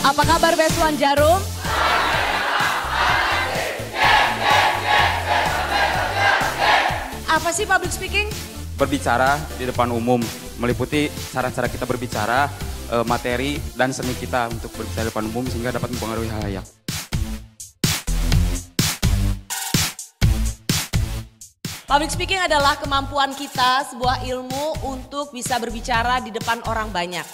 Apa kabar Besuan Jarum? Apa sih public speaking? Berbicara di depan umum, meliputi cara-cara kita berbicara, materi dan seni kita untuk berbicara di depan umum sehingga dapat mempengaruhi halayak. Public speaking adalah kemampuan kita, sebuah ilmu untuk bisa berbicara di depan orang banyak.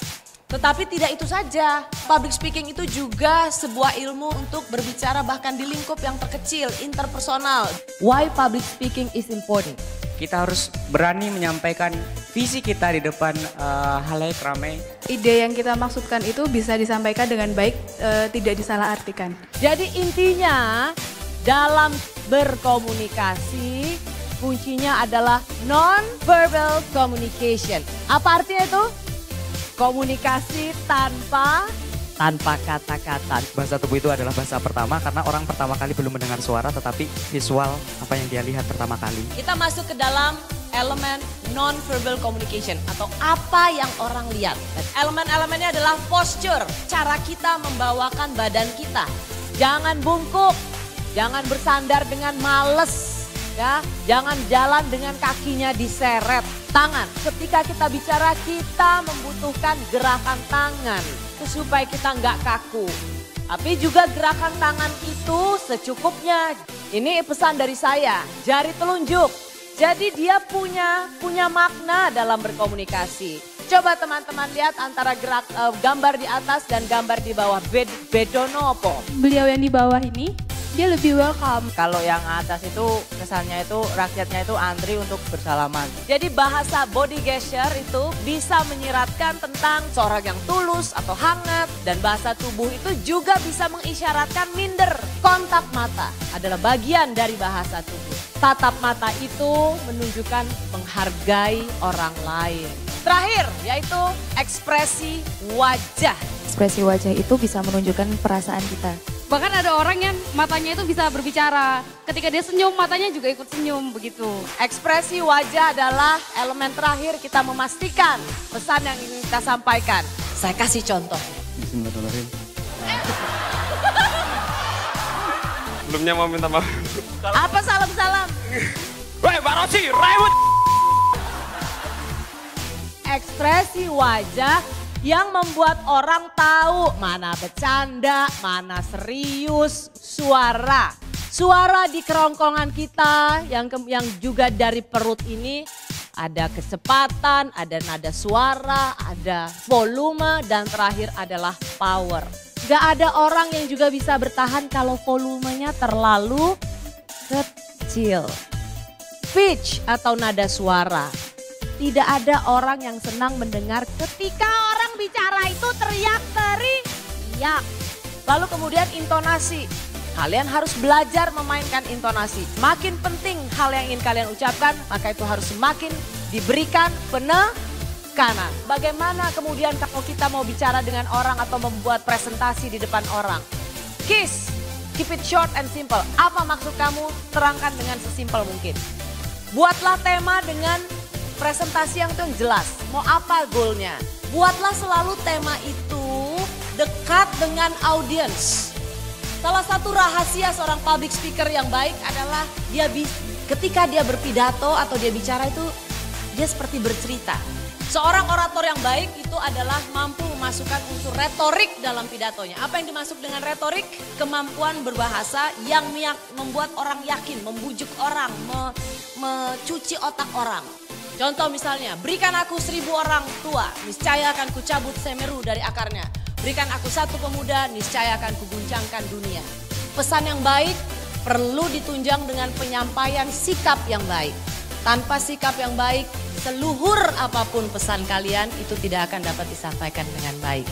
Tetapi tidak itu saja, public speaking itu juga sebuah ilmu untuk berbicara bahkan di lingkup yang terkecil, interpersonal. Why public speaking is important? Kita harus berani menyampaikan visi kita di depan halayak ramai. Ide yang kita maksudkan itu bisa disampaikan dengan baik, tidak disalahartikan. Jadi intinya dalam berkomunikasi kuncinya adalah non-verbal communication. Apa artinya itu? Komunikasi tanpa kata-kata. Bahasa tubuh itu adalah bahasa pertama karena orang pertama kali belum mendengar suara tetapi visual apa yang dia lihat pertama kali. Kita masuk ke dalam elemen non-verbal communication atau apa yang orang lihat. Dan elemen-elemennya adalah posture, cara kita membawakan badan kita. Jangan bungkuk, jangan bersandar dengan males, ya. Jangan jalan dengan kakinya diseret. Tangan, ketika kita bicara kita membutuhkan gerakan tangan supaya kita nggak kaku. Tapi juga gerakan tangan itu secukupnya. Ini pesan dari saya, jari telunjuk. Jadi dia punya makna dalam berkomunikasi. Coba teman-teman lihat antara gambar di atas dan gambar di bawah. Bedono apa? Beliau yang di bawah ini, dia lebih welcome. Kalau yang atas itu kesannya itu rakyatnya itu antri untuk bersalaman. Jadi bahasa body gesture itu bisa menyiratkan tentang seorang yang tulus atau hangat. Dan bahasa tubuh itu juga bisa mengisyaratkan minder. Kontak mata adalah bagian dari bahasa tubuh. Tatap mata itu menunjukkan menghargai orang lain. Terakhir yaitu ekspresi wajah. Ekspresi wajah itu bisa menunjukkan perasaan kita. Bahkan ada orang yang matanya itu bisa berbicara. Ketika dia senyum, matanya juga ikut senyum begitu. Ekspresi wajah adalah elemen terakhir kita memastikan pesan yang ingin kita sampaikan. Saya kasih contoh. Bismillahirrahmanirrahim. Sebelumnya mau minta maaf. Apa salam-salam? Woi, Mbak Rosi, rewet! Ekspresi wajah yang membuat orang tahu mana bercanda, mana serius. Suara di kerongkongan kita yang juga dari perut ini ada kecepatan, ada nada suara, ada volume, dan terakhir adalah power. Gak ada orang yang juga bisa bertahan kalau volumenya terlalu kecil. Pitch atau nada suara. Tidak ada orang yang senang mendengar ketika orang bicara itu teriak-teriak. Lalu kemudian intonasi. Kalian harus belajar memainkan intonasi. Makin penting hal yang ingin kalian ucapkan, maka itu harus semakin diberikan penekanan. Bagaimana kemudian kalau kita mau bicara dengan orang atau membuat presentasi di depan orang? KISS, keep it short and simple. Apa maksud kamu? Terangkan dengan sesimpel mungkin. Buatlah tema dengan presentasi yang jelas, mau apa goalnya. Buatlah selalu tema itu dekat dengan audiens. Salah satu rahasia seorang public speaker yang baik adalah ketika dia berpidato atau dia bicara itu dia seperti bercerita. Seorang orator yang baik itu adalah mampu memasukkan unsur retorik dalam pidatonya. Apa yang dimaksud dengan retorik? Kemampuan berbahasa yang membuat orang yakin, membujuk orang, mencuci otak orang. Contoh misalnya, berikan aku 1000 orang tua, niscaya akan kucabut semeru dari akarnya. Berikan aku 1 pemuda, niscaya akan kuguncangkan dunia. Pesan yang baik perlu ditunjang dengan penyampaian sikap yang baik. Tanpa sikap yang baik, seluhur apapun pesan kalian itu tidak akan dapat disampaikan dengan baik.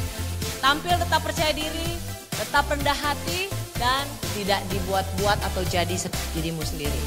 Tampil tetap percaya diri, tetap rendah hati, dan tidak dibuat-buat atau jadi dirimu sendiri.